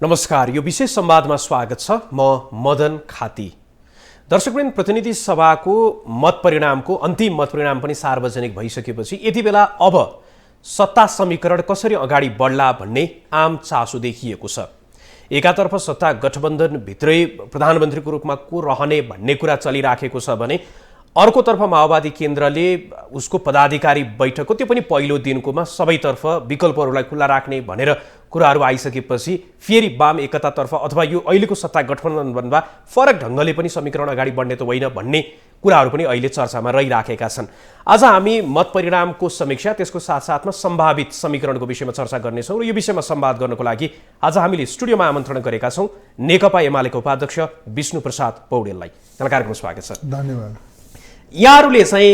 नमस्कार, यो विशेष संवादमा स्वागत छ। म मदन खाती। दर्शकवृन्द, प्रतिनिधि सभाको मत परिणामको अन्तिम मत परिणाम पनि सार्वजनिक भइसकेपछि यति बेला अब सत्ता समीकरण कसरी अगाडि बढ्ला भन्ने आम चासो देखिएको छ। एकातर्फ सत्ता गठबन्धनभित्रै प्रधानमन्त्रीको रूपमा को रहने भन्ने कुरा चलिराखेको छ भने अर्कोतर्फ माओवादी केन्द्रले उसको पदाधिकारी बैठकको त्यो पनि पहिलो दिनकोमा सबैतर्फ विकल्पहरूलाई खुल्ला राख्ने भनेर कुराहरू आइसकेपछि फेरि वाम एकतातर्फ अथवा यो अहिलेको सत्ता गठबन्धनभन्दा फरक ढङ्गले पनि समीकरण अगाडि बढ्ने त होइन भन्ने कुराहरू पनि अहिले चर्चामा रहिराखेका छन्। आज हामी मत परिणामको समीक्षा त्यसको साथसाथमा सम्भावित समीकरणको विषयमा चर्चा गर्नेछौँ र यो विषयमा संवाद गर्नको लागि आज हामीले स्टुडियोमा आमन्त्रण गरेका छौँ नेकपा एमालेका उपाध्यक्ष विष्णुप्रसाद पौडेललाई। कार्यक्रममा स्वागत छ। धन्यवाद। यहाँहरूले चाहिँ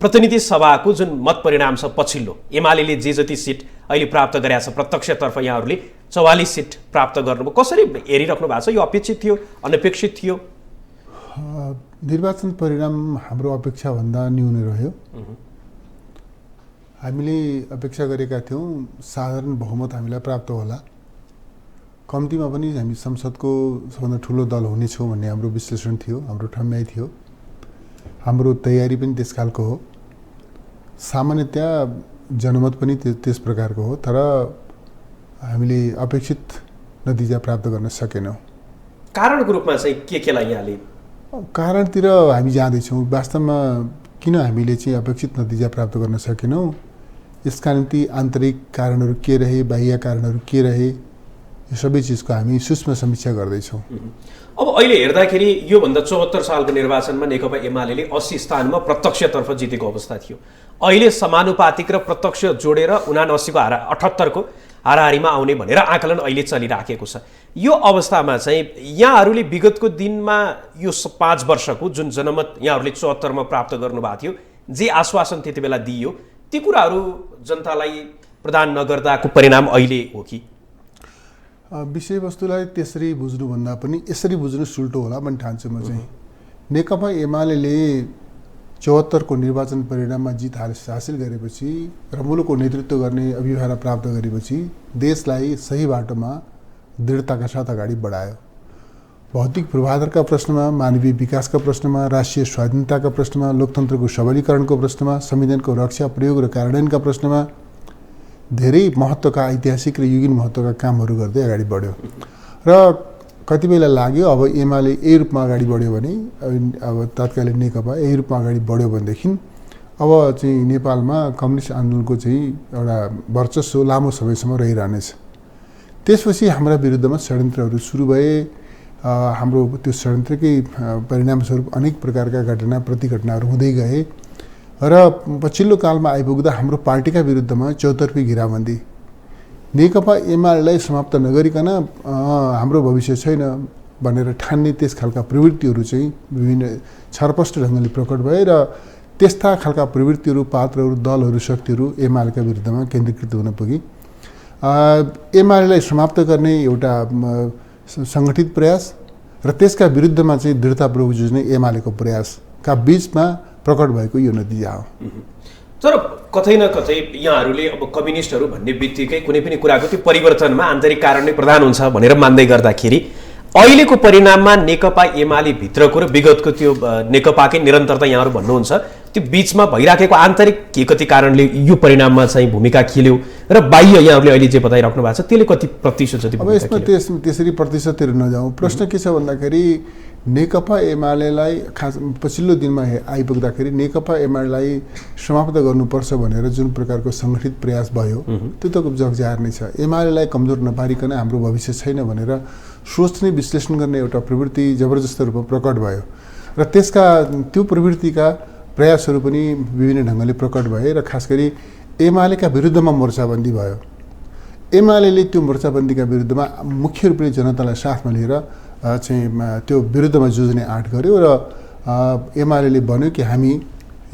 प्रतिनिधि सभाको जुन मत परिणाम छ पछिल्लो, एमाले जे जति सिट अहिले प्राप्त गरेका छ प्रत्यक्षतर्फ यहाँहरूले 44 सिट प्राप्त गर्नुभयो, कसरी हेरिराख्नु भएको छ? यो अपेक्षित थियो, अनपेक्षित थियो? निर्वाचन परिणाम हाम्रो अपेक्षाभन्दा न्यून रह्यो। हामीले अपेक्षा गरेका थियौँ साधारण बहुमत हामीलाई प्राप्त होला, कम्तीमा पनि हामी संसदको सबभन्दा ठुलो दल हुनेछौँ भन्ने हाम्रो विश्लेषण थियो, हाम्रो ठम्याइ थियो। हाम्रो तयारी पनि त्यस खालको हो। सामान्यतया जनमत पनि त्यस प्रकारको हो, तर हामीले अपेक्षित नतिजा प्राप्त गर्न सकेनौँ। कारणको रूपमा चाहिँ केलाई यहाँले कारणतिर हामी जाँदैछौँ। वास्तवमा किन हामीले चाहिँ अपेक्षित नतिजा प्राप्त गर्न सकेनौँ, यसका निम्ति आन्तरिक कारणहरू के रहे, बाह्य कारणहरू के रहे, यो सबै चिजको हामी सूक्ष्म समीक्षा गर्दैछौँ। अब अहिले हेर्दाखेरि योभन्दा 74 सालको निर्वाचनमा नेकपा एमाले 80 स्थानमा प्रत्यक्षतर्फ जितेको अवस्था थियो। अहिले समानुपातिक र प्रत्यक्ष जोडेर 79 को 78 को हाराहारीमा आउने भनेर आकलन अहिले चलिराखेको छ। यो अवस्थामा चाहिँ यहाँहरूले विगतको दिनमा यो 5 वर्षको जुन जनमत यहाँहरूले 74 मा प्राप्त गर्नुभएको थियो, जे आश्वासन त्यति बेला दिइयो, ती कुराहरू जनतालाई प्रदान नगर्दाको परिणाम अहिले हो कि? विषयवस्तुलाई त्यसरी बुझ्नुभन्दा पनि यसरी बुझ्नु सुल्टो होला भन्ने ठान्छु म चाहिँ। नेकपा एमाले 74 को निर्वाचन परिणाममा जित हासिल गरेपछि र मुलुकको नेतृत्व गर्ने अभिभावना प्राप्त गरेपछि देशलाई सही बाटोमा दृढताका साथ अगाडि बढायो। भौतिक पूर्वाधारका प्रश्नमा, मानवीय विकासका प्रश्नमा, राष्ट्रिय स्वाधीनताका प्रश्नमा, लोकतन्त्रको सबलीकरणको प्रश्नमा, संविधानको रक्षा, प्रयोग र कार्यान्वयनका प्रश्नमा धेरै महत्त्वका ऐतिहासिक र युगीन महत्त्वका कामहरू गर्दै अगाडि बढ्यो। र कति बेला लाग्यो अब एमाले यही रूपमा अगाडि बढ्यो भने, अब तत्कालीन नेकपा यही रूपमा अगाडि बढ्यो भनेदेखि अब चाहिँ नेपालमा कम्युनिस्ट आन्दोलनको चाहिँ एउटा वर्चस्व लामो समयसम्म रहिरहनेछ। त्यसपछि हाम्रा विरुद्धमा षड्यन्त्रहरू सुरु भए। हाम्रो त्यो षड्यन्त्रकै परिणामस्वरूप अनेक प्रकारका घटना प्रतिघटनाहरू हुँदै गए र पछिल्लो कालमा आइपुग्दा हाम्रो पार्टीका विरुद्धमा चौतर्फी घेराबन्दी, नेकपा एमालेलाई समाप्त नगरिकन हाम्रो भविष्य छैन भनेर ठान्ने त्यस खालका प्रवृत्तिहरू चाहिँ विभिन्न छरपष्ट ढङ्गले प्रकट भए र त्यस्ता खालका प्रवृत्तिहरू, पात्रहरू, दलहरू, शक्तिहरू एमालेका विरुद्धमा केन्द्रीकृत हुन पुगे। एमालेलाई समाप्त गर्ने एउटा सङ्गठित प्रयास र त्यसका विरुद्धमा चाहिँ दृढतापूर्वक जुझ्ने एमालेको प्रयासका बीचमा प्रकट भएको यो नतिजा हो। तर कतै न कतै यहाँहरूले अब कम्युनिस्टहरू भन्ने बित्तिकै कुनै पनि कुराको त्यो परिवर्तनमा आन्तरिक कारण नै प्रधान हुन्छ भनेर मान्दै गर्दाखेरि अहिलेको परिणाममा नेकपा एमाले भित्रको र विगतको त्यो नेकपाकै निरन्तरता यहाँहरू भन्नुहुन्छ, त्यो बिचमा भइराखेको आन्तरिक के कति कारणले यो परिणाममा चाहिँ भूमिका खेल्यो र बाह्य यहाँहरूले अहिले जे बताइराख्नु भएको छ त्यसले कति प्रतिशत जति? अब यसमा त्यसरी प्रतिशततिर नजाउँ। प्रश्न के छ भन्दाखेरि नेकपा एमालेलाई खास पछिल्लो दिनमा आइपुग्दाखेरि नेकपा एमालेलाई समाप्त गर्नुपर्छ भनेर जुन प्रकारको सङ्गठित प्रयास भयो त्यो त जगजाहेर नै छ। एमालेलाई कमजोर नपारिकन हाम्रो भविष्य छैन भनेर सोच्ने, विश्लेषण गर्ने एउटा प्रवृत्ति जबरजस्त रूपमा प्रकट भयो र त्यसका त्यो प्रवृत्तिका प्रयासहरू पनि विभिन्न ढङ्गले प्रकट भए र खास गरी एमालेका विरुद्धमा मोर्चाबन्दी भयो। एमाले त्यो मोर्चाबन्दीका विरुद्धमा मुख्य रूपले जनतालाई साथमा लिएर चाहिँ त्यो विरुद्धमा जुझ्ने आँट गर्यो र एमाले भन्यो कि हामी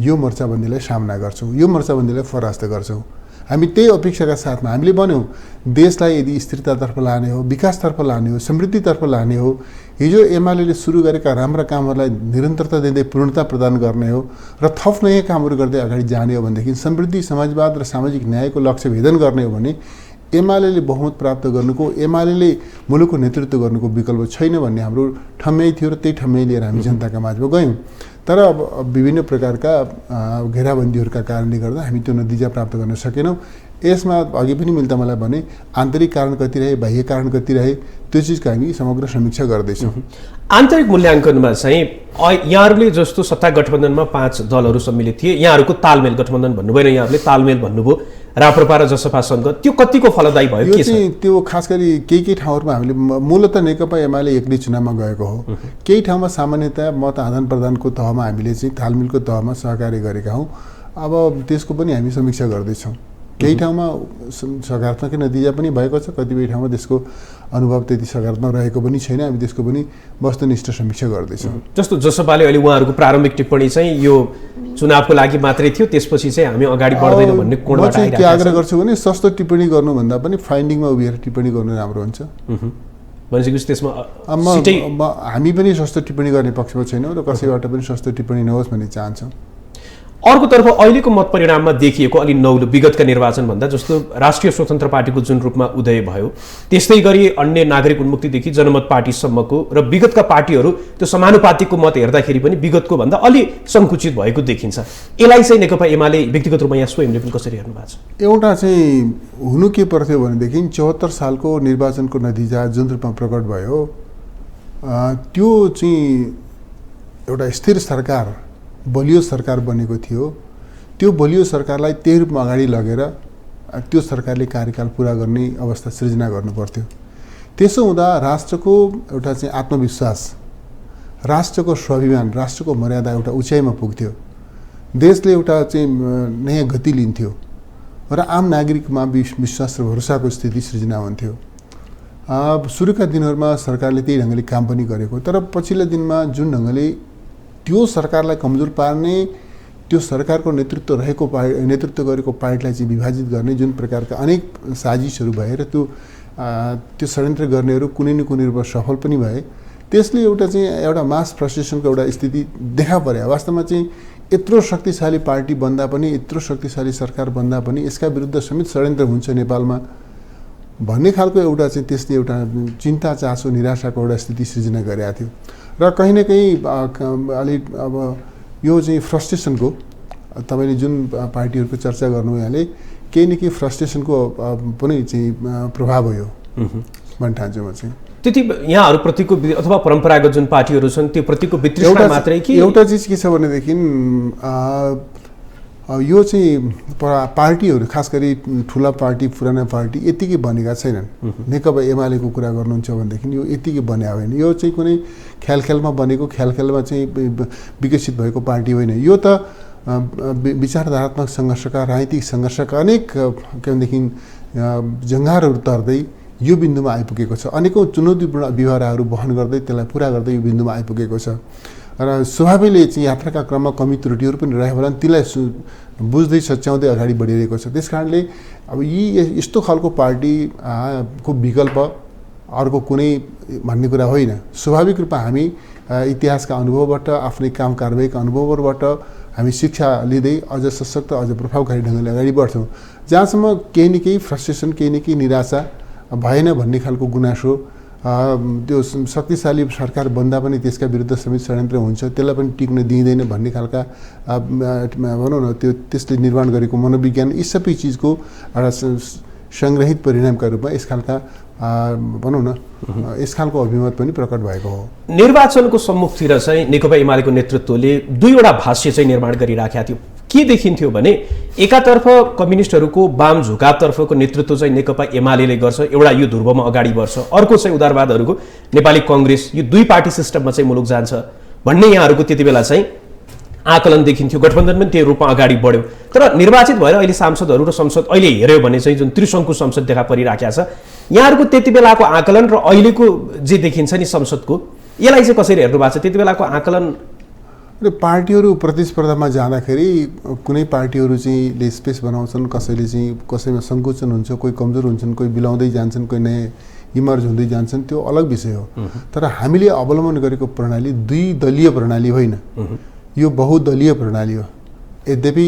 यो मोर्चाबन्दीलाई सामना गर्छौँ, यो मोर्चाबन्दीलाई परास्त गर्छौँ। हामी त्यही अपेक्षाका साथमा हामीले भन्यौँ देशलाई यदि स्थिरतातर्फ लाने हो, विकासतर्फ लाने हो, समृद्धितर्फ लाने हो, हिजो एमाले सुरु गरेका राम्रा कामहरूलाई निरन्तरता दिँदै पूर्णता प्रदान गर्ने हो र थप नयाँ कामहरू गर्दै अगाडि जाने हो भनेदेखि समृद्धि, समाजवाद र सामाजिक न्यायको लक्ष्य भेदन गर्ने हो भने एमाले बहुमत प्राप्त गर्नुको, एमाले मुलुकको नेतृत्व गर्नुको विकल्प छैन भन्ने हाम्रो ठम्याइ थियो र त्यही ठम्याइ लिएर हामी जनताका माझमा गयौँ। तर अब विभिन्न प्रकारका घेराबन्दीहरूका कारणले गर्दा हामी त्यो नतिजा प्राप्त गर्न सकेनौँ। यसमा अघि पनि मैले तपाईँलाई भने आन्तरिक कारण कति रहे, बाह्य कारण कति रहे, त्यो चिजको हामी समग्र समीक्षा गर्दैछौँ। आन्तरिक मूल्याङ्कनमा चाहिँ यहाँहरूले जस्तो सत्ता गठबन्धनमा 5 दलहरू सम्मिलित थिए, यहाँहरूको तालमेल गठबन्धन भन्नुभएन, यहाँहरूले तालमेल भन्नुभयो राप्रपा र जसपासँग, त्यो कतिको फलदायी भयो? यो चाहिँ त्यो खास गरी केही ठाउँहरूमा हामीले मूलतः नेकपा एमाले एक्लै चुनावमा गएको हो। केही ठाउँमा सामान्यतया मत आदान प्रदानको तहमा हामीले चाहिँ तालमेलको तहमा सहकार्य गरेका हौँ। अब त्यसको पनि हामी समीक्षा गर्दैछौँ। केही ठाउँमा सकारात्मक नतिजा पनि भएको छ, कतिपय ठाउँमा त्यसको अनुभव त्यति सकारात्मक रहेको पनि छैन। हामी त्यसको पनि वस्तुनिष्ठ समीक्षा गर्दैछौँ। जस्तो जसपाले अहिले उहाँहरूको प्रारम्भिक टिप्पणी चाहिँ यो चुनावको लागि मात्रै थियो, त्यसपछि चाहिँ हामी अगाडि बढ्दैनौँ भन्ने कोणबाट आइरहेको छ। के आग्रह गर्छु भने सस्तो टिप्पणी गर्नुभन्दा पनि फाइन्डिङमा उभिएर टिप्पणी गर्नु राम्रो हुन्छ। भनेपछि त्यसमा हामी पनि सस्तो टिप्पणी गर्ने पक्षमा छैनौँ र कसैबाट पनि सस्तो टिप्पणी नहोस् भन्ने चाहन्छौँ। अर्कोतर्फ अहिलेको मत परिणाममा देखिएको अलि नौलो विगतका निर्वाचनभन्दा, जस्तो राष्ट्रिय स्वतन्त्र पार्टीको जुन रूपमा उदय भयो, त्यस्तै गरी अन्य नागरिक उन्मुक्तिदेखि जनमत पार्टीसम्मको र विगतका पार्टीहरू त्यो समानुपातिकको मत हेर्दाखेरि पनि विगतको भन्दा अलि सङ्कुचित भएको देखिन्छ। यसलाई चाहिँ नेकपा एमाले व्यक्तिगत रूपमा यहाँ स्वयंले पनि कसरी हेर्नु भएको छ? एउटा चाहिँ हुनु के पर्थ्यो भनेदेखि 74 सालको निर्वाचनको नतिजा जुन रूपमा प्रकट भयो, त्यो चाहिँ एउटा स्थिर सरकार, बलियो सरकार बनेको थियो। त्यो बलियो सरकारलाई त्यही रूपमा अगाडि लगेर त्यो सरकारले कार्यकाल पुरा गर्ने अवस्था सृजना गर्नुपर्थ्यो। त्यसो हुँदा राष्ट्रको एउटा चाहिँ आत्मविश्वास, राष्ट्रको स्वाभिमान, राष्ट्रको मर्यादा एउटा उचाइमा पुग्थ्यो। देशले एउटा चाहिँ नयाँ गति लिन्थ्यो र आम नागरिकमा विश्वास र भरोसाको स्थिति सृजना हुन्थ्यो। सुरुका दिनहरूमा सरकारले त्यही ढङ्गले काम पनि गरेको, तर पछिल्ला दिनमा जुन ढङ्गले त्यो सरकारलाई कमजोर पार्ने, त्यो सरकारको नेतृत्व गरेको पार्टीलाई चाहिँ विभाजित गर्ने जुन प्रकारका अनेक साजिसहरू भए र त्यो षड्यन्त्र गर्नेहरू कुनै न कुनै रूपमा सफल पनि भए, त्यसले एउटा मास फ्रस्ट्रेसनको एउटा स्थिति देखा पर्यो। वास्तवमा चाहिँ यत्रो शक्तिशाली पार्टी बन्दा पनि, यत्रो शक्तिशाली सरकार बन्दा पनि यसका विरुद्ध समेत षड्यन्त्र हुन्छ नेपालमा भन्ने खालको एउटा चाहिँ त्यसले एउटा चिन्ता, चासो, निराशाको एउटा स्थिति सृजना गरेको थियो। र कहीँ न कहीँ अलिक अब यो चाहिँ फ्रस्ट्रेसनको, तपाईँले जुन पार्टीहरूको चर्चा गर्नुभयो, केही न केही फ्रस्ट्रेसनको पनि चाहिँ प्रभाव हो यो भन्ने ठान्छु म चाहिँ। त्यति यहाँहरूप्रतिको अथवा परम्परागत जुन पार्टीहरू छन् त्यो प्रतिको वितृष्णा मात्रै कि एउटा चिज के छ भनेदेखि यो चाहिँ पार्टीहरू, खास गरी ठुला पार्टी, पुराना पार्टी यतिकै बनेका छैनन्। नेकपा एमालेको कुरा गर्नुहुन्छ भनेदेखि यो यतिकै बने होइन। यो चाहिँ कुनै ख्यालमा बनेको, ख्यालमा चाहिँ विकसित भएको पार्टी होइन। यो त विचारधारात्मक सङ्घर्षका, राजनीतिक सङ्घर्षका अनेक के भनेदेखि जङ्घारहरू तर्दै यो बिन्दुमा आइपुगेको छ। अनेकौँ चुनौतीपूर्ण व्यवहारहरू वहन गर्दै त्यसलाई पुरा गर्दै यो बिन्दुमा आइपुगेको छ। र स्वाभाविकले चाहिँ यात्राका क्रममा कमी त्रुटिहरू पनि रह्यो होला, त्यसलाई बुझ्दै सच्याउँदै अगाडि बढिरहेको छ। त्यस कारणले अब यस्तो खालको पार्टीको विकल्प अर्को कुनै भन्ने कुरा होइन। स्वाभाविक रूपमा हामी इतिहासका अनुभवबाट, आफ्नै काम कारबाहीका अनुभवहरूबाट हामी शिक्षा लिँदै अझ सशक्त, अझ प्रभावकारी ढङ्गले अगाडि बढ्छौँ। जहाँसम्म केही न केही फ्रस्ट्रेसन, केही न केही निराशा भएन भन्ने खालको गुनासो, त्यो शक्तिशाली सरकार बन्दा पनि त्यसका विरुद्ध समेत षड्यन्त्र हुन्छ, त्यसलाई पनि टिक्न दिइँदैन भन्ने खालका भनौँ न त्यसले निर्माण गरेको मनोविज्ञान, यी सबै चिजको एउटा सङ्ग्रहित परिणामका रूपमा यस खालका भनौँ न यस खालको अभिमत पनि प्रकट भएको हो। निर्वाचनको सम्मुखतिर चाहिँ नेकपा एमालेको नेतृत्वले दुईवटा भाष्य चाहिँ निर्माण गरिराखेका थियो। के देखिन्थ्यो भने एकातर्फ कम्युनिस्टहरूको वाम झुकावतर्फको नेतृत्व चाहिँ नेकपा एमाले गर्छ, एउटा यो ध्रुवमा अगाडि बढ्छ, अर्को चाहिँ उदारवादहरूको नेपाली कङ्ग्रेस, यो दुई पार्टी सिस्टममा चाहिँ मुलुक जान्छ भन्ने यहाँहरूको त्यति बेला चाहिँ आकलन देखिन्थ्यो। गठबन्धन पनि त्यो रूपमा अगाडि बढ्यो। तर निर्वाचित भएर अहिले सांसदहरू र संसद अहिले हेऱ्यो भने चाहिँ जुन त्रिशङ्कु संसद देखा परिराखेको छ, यहाँहरूको त्यति बेलाको आकलन र अहिलेको जे देखिन्छ नि संसदको, यसलाई चाहिँ कसरी हेर्नु भएको छ? त्यति बेलाको आकलन र पार्टीहरू प्रतिस्पर्धामा जाँदाखेरि कुनै पार्टीहरू चाहिँ ले स्पेस बनाउँछन्, कसैले चाहिँ कसैमा सङ्कुचन हुन्छ, कोही कमजोर हुन्छन्, कोही बिलाउँदै जान्छन्, कोही नयाँ इमर्ज हुँदै जान्छन्, त्यो अलग विषय हो। तर हामीले अवलम्बन गरेको प्रणाली दुई दलीय प्रणाली होइन, यो बहुदलीय प्रणाली हो। यद्यपि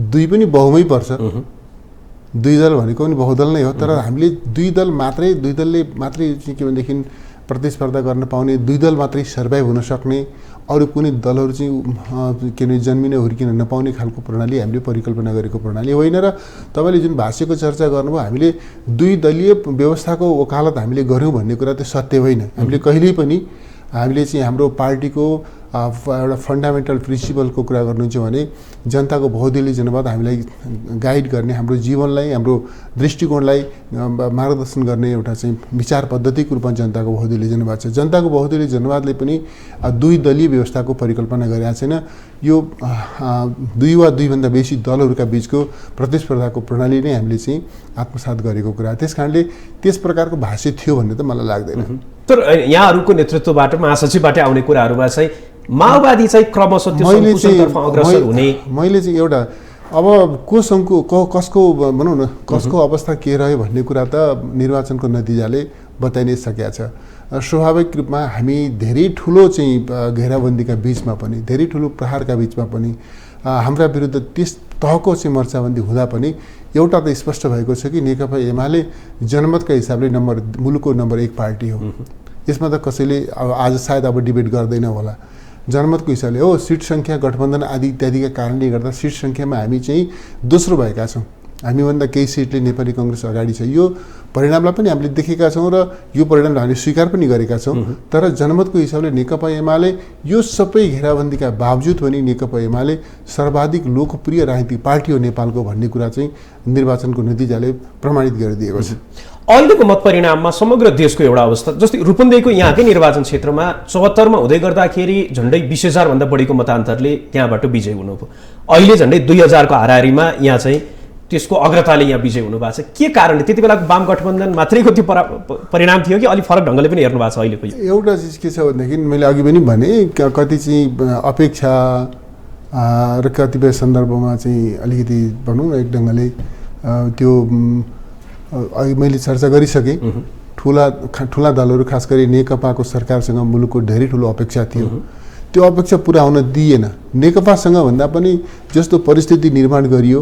दुई पनि बहुमै पर्छ, दुई दल भनेको पनि बहुदल नै हो, तर हामीले दुई दलले मात्रै चाहिँ के भनेदेखि प्रतिस्पर्धा गर्न पाउने, दुई दल मात्रै सर्भाइभ हुन सक्ने, अरू कुनै दलहरू चाहिँ के भने जन्मिन हुर्किन नपाउने खालको प्रणाली हामीले परिकल्पना गरेको प्रणाली होइन। र तपाईँले जुन भाष्यको चर्चा गर्नुभयो, हामीले दुई दलीय व्यवस्थाको वकालत हामीले गऱ्यौँ भन्ने कुरा त सत्य होइन। हामीले कहिल्यै पनि हामीले चाहिँ हाम्रो पार्टीको एउटा फन्डामेन्टल प्रिन्सिपलको कुरा गर्नुहुन्छ भने जनताको बहुदलीय जनवाद हामीलाई गाइड गर्ने, हाम्रो जीवनलाई, हाम्रो दृष्टिकोणलाई मार्गदर्शन गर्ने एउटा चाहिँ विचार पद्धतिको रूपमा जनताको बहुदलीय जनवाद छ। जनताको बहुदलीय जनवादले पनि दुई दलीय व्यवस्थाको परिकल्पना गरेका छैन। यो दुई वा दुईभन्दा बेसी दलहरूका बिचको प्रतिस्पर्धाको प्रणाली नै हामीले चाहिँ आत्मसात गरेको कुरा। त्यस कारणले त्यस प्रकारको भाष्य थियो भन्ने त मलाई लाग्दैन। तर यहाँहरूको नेतृत्वबाट, महासचिवबाट आउने कुराहरूमा चाहिँ माओवादी चाहिँ क्रमशः त्यो सङ्कुचनतर्फ अग्रसर हुने, मैले चाहिँ एउटा अब कसको भनौँ न कसको अवस्था के रह्यो भन्ने कुरा त निर्वाचनको नतिजाले बताइ नै सकेका छ। स्वाभाविक रूपमा हामी धेरै ठुलो चाहिँ घेराबन्दीका बिचमा पनि, धेरै ठुलो प्रहारका बिचमा पनि हाम्रा विरुद्ध त्यस तहको चाहिँ मोर्चाबन्दी हुँदा पनि एउटा त स्पष्ट भएको छ कि नेकपा एमाले जनमतका हिसाबले मुलुकको नम्बर 1 पार्टी हो। यसमा त कसैले आज सायद अब डिबेट गर्दैन होला। जनमतको हिसाबले हो, सिट सङ्ख्या, गठबन्धन आदि इत्यादिका कारणले गर्दा सिट सङ्ख्यामा हामी चाहिँ दोस्रो भएका छौँ। हामीभन्दा केही सिटले नेपाली कङ्ग्रेस अगाडि छ। यो परिणामलाई पनि हामीले देखेका छौँ र यो परिणामलाई हामीले स्वीकार पनि गरेका छौँ। तर जनमतको हिसाबले नेकपा एमाले यो सबै घेराबन्दीका बावजुद पनि नेकपा एमाले सर्वाधिक लोकप्रिय राजनीतिक पार्टी हो नेपालको भन्ने कुरा चाहिँ निर्वाचनको नतिजाले प्रमाणित गरिदिएको छ। अहिलेको मत परिणाममा समग्र देशको एउटा अवस्था, जस्तै रूपन्देहीको यहाँकै निर्वाचन क्षेत्रमा 74 मा हुँदै गर्दाखेरि झन्डै 20,000 भन्दा बढीको मतान्तरले त्यहाँबाट विजय हुनुभयो। अहिले झन्डै 2000 को हाराहारीमा यहाँ चाहिँ त्यसको अग्रताले यहाँ विजय हुनु भएको छ। के कारणले? त्यति बेला वाम गठबन्धन मात्रैको त्यो परिणाम थियो कि अलिक फरक ढङ्गले पनि हेर्नु भएको छ अहिलेको? एउटा चिज के छ भनेदेखि मैले अघि पनि भने कति चाहिँ अपेक्षा र कतिपय सन्दर्भमा चाहिँ अलिकति भनौँ न एक ढङ्गले त्यो अघि मैले चर्चा गरिसकेँ। ठुला दलहरू खास गरी नेकपाको सरकारसँग मुलुकको धेरै ठुलो अपेक्षा थियो। त्यो अपेक्षा पुरा हुन दिएन। नेकपासँग भन्दा पनि जस्तो परिस्थिति निर्माण गरियो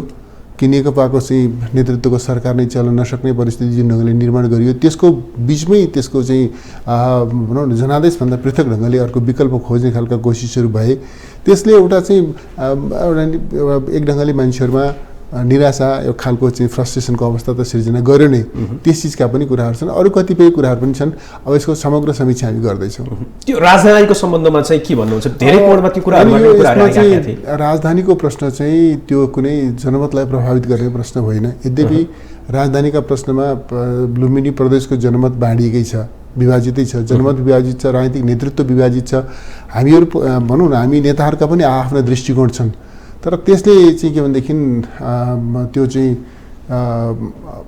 कि नेकपाको चाहिँ नेतृत्वको सरकार नै चल्न नसक्ने परिस्थिति जुन ढङ्गले निर्माण गरियो, त्यसको बिचमै त्यसको चाहिँ भनौँ न जनादेशभन्दा पृथक ढङ्गले अर्को विकल्प खोज्ने खालका कोसिसहरू भए। त्यसले एउटा चाहिँ एक ढङ्गले मान्छेहरूमा निराशा, यो खालको चाहिँ फ्रस्ट्रेसनको अवस्था त सिर्जना गर्यो नै। त्यस चिजका पनि कुराहरू छन्, अरू कतिपय कुराहरू पनि छन्। अब यसको समग्र समीक्षा हामी गर्दैछौँ। त्यो राजधानीको सम्बन्धमा चाहिँ के भन्नुहुन्छ? धेरै कोणमा त्यो कुराहरू राजधानीको प्रश्न चाहिँ त्यो कुनै जनमतलाई प्रभावित गर्ने प्रश्न होइन। यद्यपि राजधानीका प्रश्नमा लुम्बिनी प्रदेशको जनमत बाँडिएकै छ, विभाजितै छ। जनमत विभाजित छ, राजनीतिक नेतृत्व विभाजित छ। हामीहरू भनौँ न हामी नेताहरूका पनि आफ्ना दृष्टिकोण छन्, तर त्यसले चाहिँ के भनेदेखि त्यो चाहिँ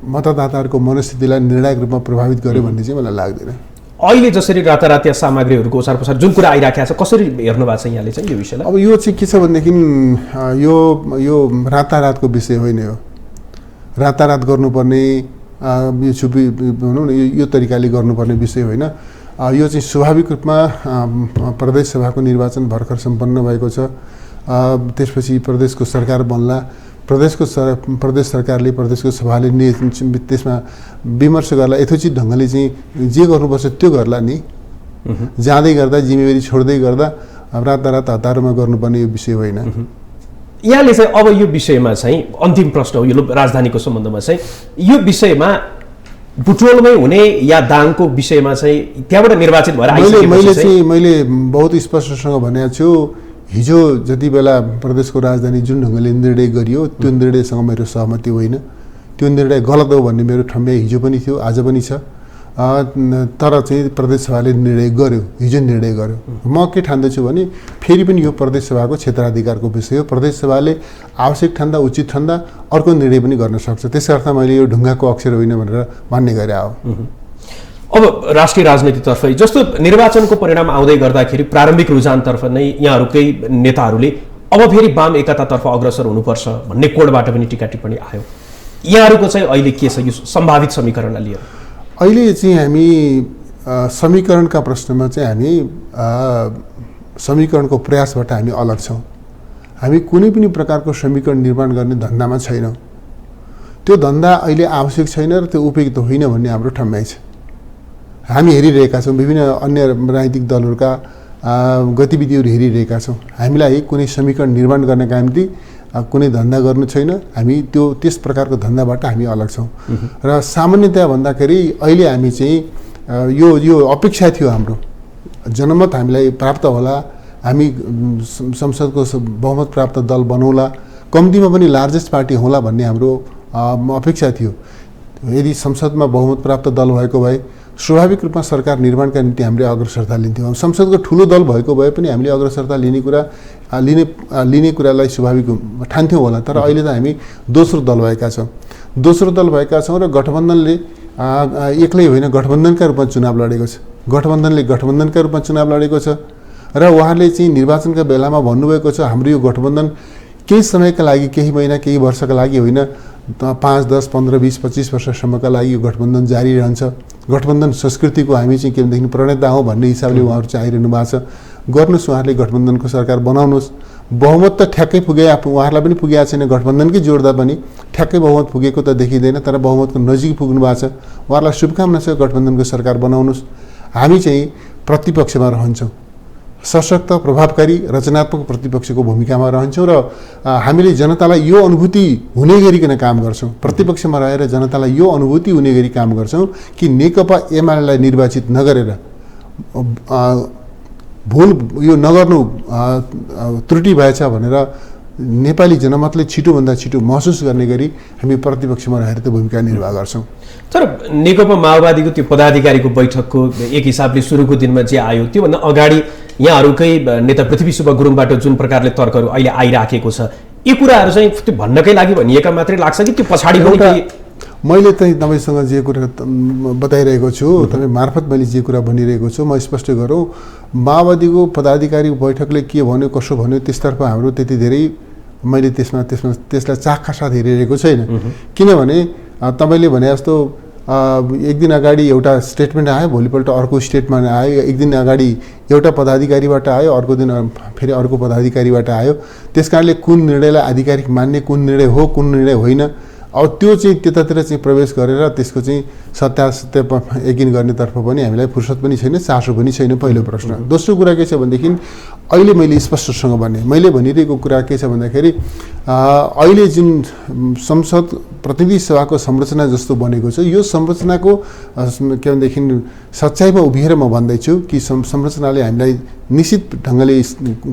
मतदाताहरूको मनस्थितिलाई निर्णायक रूपमा प्रभावित गर्यो भन्ने चाहिँ मलाई लाग्दैन। अहिले जसरी रातारात सामग्रीहरूको ओसार पसार जुन कुरा आइराखेको छ, कसरी हेर्नु भएको छ यहाँले चाहिँ यो विषयलाई? अब यो चाहिँ के छ भनेदेखि यो रातारातको विषय होइन। यो रातारात गर्नुपर्ने यो छुपी भनौँ न यो तरिकाले गर्नुपर्ने विषय होइन। यो चाहिँ स्वाभाविक रूपमा प्रदेश सभाको निर्वाचन भर्खर सम्पन्न भएको छ। त्यसपछि प्रदेशको सरकार बन्ला। प्रदेश सरकारले, प्रदेशको सभाले त्यसमा विमर्श गर्ला, यथोचित ढङ्गले चाहिँ जे गर्नुपर्छ त्यो गर्ला नि। जाँदै गर्दा, जिम्मेवारी छोड्दै गर्दा रातारात हतारमा गर्नुपर्ने यो विषय होइन। यहाँले चाहिँ अब यो विषयमा चाहिँ अन्तिम प्रश्न हो, यो राजधानीको सम्बन्धमा चाहिँ यो विषयमा बुटोलमै हुने या दाङको विषयमा चाहिँ त्यहाँबाट निर्वाचित भएर मैले बहुत स्पष्टसँग भनेको छु। हिजो जति बेला प्रदेशको राजधानी जुन ढङ्गले निर्णय गरियो त्यो निर्णयसँग मेरो सहमति होइन। त्यो निर्णय गलत हो भन्ने मेरो ठम्याइ हिजो पनि थियो, आज पनि छ। तर चाहिँ प्रदेश सभाले निर्णय गर्यो, हिजो निर्णय गर्यो। म के ठान्दछु भने फेरि पनि यो प्रदेश सभाको क्षेत्राधिकारको विषय हो। प्रदेश सभाले आवश्यक ठान्दा, उचित ठान्दा अर्को निर्णय पनि गर्न सक्छ। त्यसका अर्थ मैले यो ढुङ्गाको अक्षर होइन भनेर मान्ने गरे हो। अब राष्ट्रिय राजनीतितर्फ जस्तो निर्वाचनको परिणाम आउँदै गर्दाखेरि प्रारम्भिक रुझानतर्फ नै यहाँहरूकै नेताहरूले अब फेरि वाम एकतातर्फ अग्रसर हुनुपर्छ भन्ने कोडबाट पनि टिका टिप्पणी आयो। यहाँहरूको चाहिँ अहिले के छ यो सम्भावित समीकरणलाई लिएर? अहिले चाहिँ हामी समीकरणका प्रश्नमा चाहिँ हामी समीकरणको प्रयासबाट हामी अलग छौँ। हामी कुनै पनि प्रकारको समीकरण निर्माण गर्ने धन्दामा छैनौँ। त्यो धन्दा अहिले आवश्यक छैन र त्यो उपयुक्त होइन भन्ने हाम्रो ठम्याइ छ। हामी हेरिरहेका छौँ, विभिन्न अन्य राजनीतिक दलहरूका गतिविधिहरू हेरिरहेका छौँ। हामीलाई कुनै समीकरण निर्माण गर्नका निम्ति कुनै धन्दा गर्नु छैन। हामी त्यस प्रकारको धन्दाबाट हामी अलग छौँ। र सामान्यतया भन्दाखेरि अहिले हामी चाहिँ यो अपेक्षा थियो हाम्रो, जनमत हामीलाई प्राप्त होला, हामी संसदको बहुमत प्राप्त दल बनौला, कम्तीमा पनि लार्जेस्ट पार्टी होला भन्ने हाम्रो अपेक्षा थियो। यदि संसदमा बहुमत प्राप्त दल भएको भए स्वाभाविक रूपमा सरकार निर्माणका निम्ति हामीले अग्रसरता लिन्थ्यौँ। संसदको ठुलो दल भएको भए पनि हामीले अग्रसरता लिने कुरालाई स्वाभाविक ठान्थ्यौँ होला। तर अहिले त हामी दोस्रो दल भएका छौँ र गठबन्धनले एक्लै होइन, गठबन्धनका रूपमा चुनाव लडेको छ। गठबन्धनका रूपमा चुनाव लडेको छ र उहाँले चाहिँ निर्वाचनका बेलामा भन्नुभएको छ, हाम्रो यो गठबन्धन केही समयका लागि, केही महिना, केही वर्षका लागि होइन, 5, 10, 15, 20, 25 वर्षसम्मका लागि यो गठबन्धन जारी रहन्छ। गठबन्धन संस्कृतिको हामी चाहिँ के भनेदेखि प्रणेता हौँ भन्ने हिसाबले उहाँहरू चाहिँ आइरहनु भएको छ। गर्नुहोस्, उहाँहरूले गठबन्धनको सरकार बनाउनुहोस्। बहुमत त ठ्याक्कै पुगे, उहाँहरूलाई पनि पुगेको छैन, गठबन्धनकै जोड्दा पनि ठ्याक्कै बहुमत पुगेको त देखिँदैन, तर बहुमतको नजिक पुग्नु भएको छ। उहाँहरूलाई शुभकामना छ, गठबन्धनको सरकार बनाउनुहोस्। हामी चाहिँ प्रतिपक्षमा रहन्छौँ, सशक्त, प्रभावकारी, रचनात्मक प्रतिपक्षको भूमिकामा रहन्छौँ र हामीले जनतालाई यो अनुभूति हुने गरिकन काम गर्छौँ। प्रतिपक्षमा रहेर जनतालाई यो अनुभूति हुने गरी काम गर्छौँ कि नेकपा एमालेलाई निर्वाचित नगरेर भुल यो नगर्नु त्रुटि भएछ भनेर नेपाली जनमतले छिटोभन्दा छिटो महसुस गर्ने गरी हामी प्रतिपक्षमा रहेर त्यो भूमिका निर्वाह गर्छौँ। तर नेकपा माओवादीको त्यो पदाधिकारीको बैठकको एक हिसाबले सुरुको दिनमा जे आयो, त्योभन्दा अगाडि यहाँहरूकै नेता पृथ्वी सुब्बा गुरुङबाट जुन प्रकारले तर्कहरू अहिले आइराखेको छ, यी कुराहरू चाहिँ त्यो भन्नकै लागि भनिएका मात्रै लाग्छ कि त्यो पछाडि मैले चाहिँ तपाईँसँग जे कुरा बताइरहेको छु, तपाईँ मार्फत मैले जे कुरा भनिरहेको छु, म स्पष्ट गरौँ, माओवादीको पदाधिकारीको बैठकले के भन्यो, कसो भन्यो, त्यसतर्फ हाम्रो त्यति धेरै मैले त्यसलाई चाखका साथ हेरिरहेको छैन। किनभने तपाईँले भने जस्तो एक दिन अगाडि एउटा स्टेटमेन्ट आयो, भोलिपल्ट अर्को स्टेटमेन्ट आयो, एक दिन अगाडि एउटा पदाधिकारीबाट आयो, अर्को दिन फेरि अर्को पदाधिकारीबाट आयो। त्यस कारणले कुन निर्णयलाई आधिकारिक मान्ने, कुन निर्णय हो, कुन निर्णय होइन, अब त्यो चाहिँ त्यतातिर चाहिँ प्रवेश गरेर त्यसको चाहिँ सत्यासत्य यकिन गर्नेतर्फ पनि हामीलाई फुर्सद पनि छैन, चासो पनि छैन, पहिलो प्रश्न। दोस्रो कुरा के छ भनेदेखि अहिले मैले स्पष्टसँग भने मैले भनिरहेको कुरा के छ भन्दाखेरि अहिले जुन संसद प्रतिनिधि सभाको संरचना जस्तो बनेको छ, यो संरचनाको के भनेदेखि सच्चाइमा उभिएर म भन्दैछु कि संरचनाले हामीलाई निश्चित ढङ्गले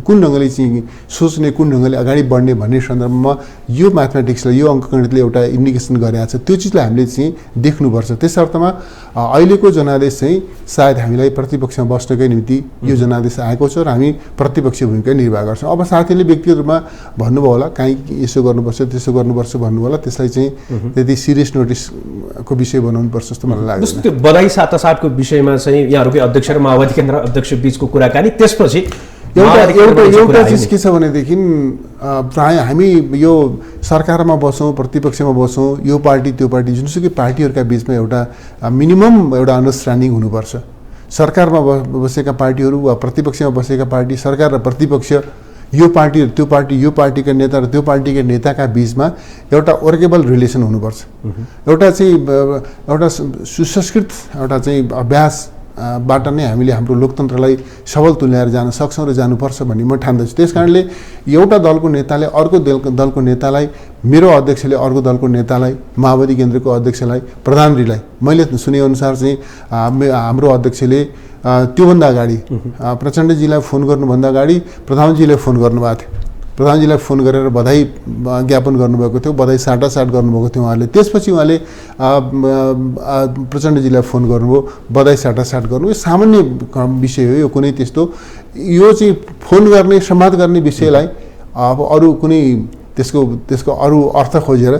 कुन ढङ्गले चाहिँ सोच्ने, कुन ढङ्गले अगाडि बढ्ने भन्ने सन्दर्भमा यो म्याथमेटिक्सले, यो अङ्कगणितले एउटा इन्डिकेसन गरेको छ। त्यो चिजलाई हामीले चाहिँ देख्नुपर्छ। त्यस अर्थमा अहिलेको जनादेश चाहिँ सायद हामीलाई प्रतिपक्षमा बस्नकै निम्ति यो जनादेश आएको छ र हामी प्रतिपक्ष भूमिका निर्वाह गर्छौँ। अब साथीले व्यक्तिगत रूपमा भन्नुभयो होला, काहीँ यसो गर्नुपर्छ, त्यसो गर्नुपर्छ भन्नुभयो होला, त्यसलाई चाहिँ त्यति सिरियस नोटिसको विषय बनाउनुपर्छ जस्तो मलाई लाग्छ। त्यो बधाई साटासाटको विषयमा चाहिँ यहाँहरूकै अध्यक्ष र माओवादी केन्द्र अध्यक्ष बीचको कुराकानी, त्यसपछि एउटा चिज के छ भनेदेखि प्राय हामी यो सरकारमा बसौँ, प्रतिपक्षमा बसौँ, यो पार्टी त्यो पार्टी, जुनसुकै पार्टीहरूका बिचमा एउटा मिनिमम एउटा अन्डरस्ट्यान्डिङ हुनुपर्छ। सरकारमा बसेका पार्टीहरू वा प्रतिपक्षमा बसेका पार्टी, सरकार र प्रतिपक्ष, यो पार्टी र त्यो पार्टी, यो पार्टीका नेता र त्यो पार्टीका नेताका बिचमा एउटा वर्केबल रिलेसन हुनुपर्छ। एउटा चाहिँ एउटा सुसंस्कृत एउटा चाहिँ अभ्यास बाट नै हामीले हाम्रो लोकतन्त्रलाई सबल तुल्याएर जान सक्छौँ र जानुपर्छ भन्ने म ठान्दछु। त्यस कारणले एउटा दलको नेताले अर्को दलको नेतालाई, मेरो अध्यक्षले अर्को दलको नेतालाई, माओवादी केन्द्रको अध्यक्षलाई, प्रधानमन्त्रीलाई मैले सुनेअनुसार चाहिँ हाम्रो अध्यक्षले त्योभन्दा अगाडि प्रचण्डजीलाई फोन गर्नुभन्दा अगाडि प्रधानमन्त्रीले फोन गर्नुभएको थियो। प्रधानजीलाई फोन गरेर बधाई ज्ञापन गर्नुभएको थियो, बधाई साटासाट गर्नुभएको थियो उहाँले। त्यसपछि उहाँले प्रचण्डजीलाई फोन गर्नुभयो, बधाई साटासाट गर्नु, यो सामान्य विषय हो। यो कुनै त्यस्तो यो चाहिँ फोन गर्ने, संवाद गर्ने विषयलाई अब अरू कुनै त्यसको अरू अर्थ खोजेर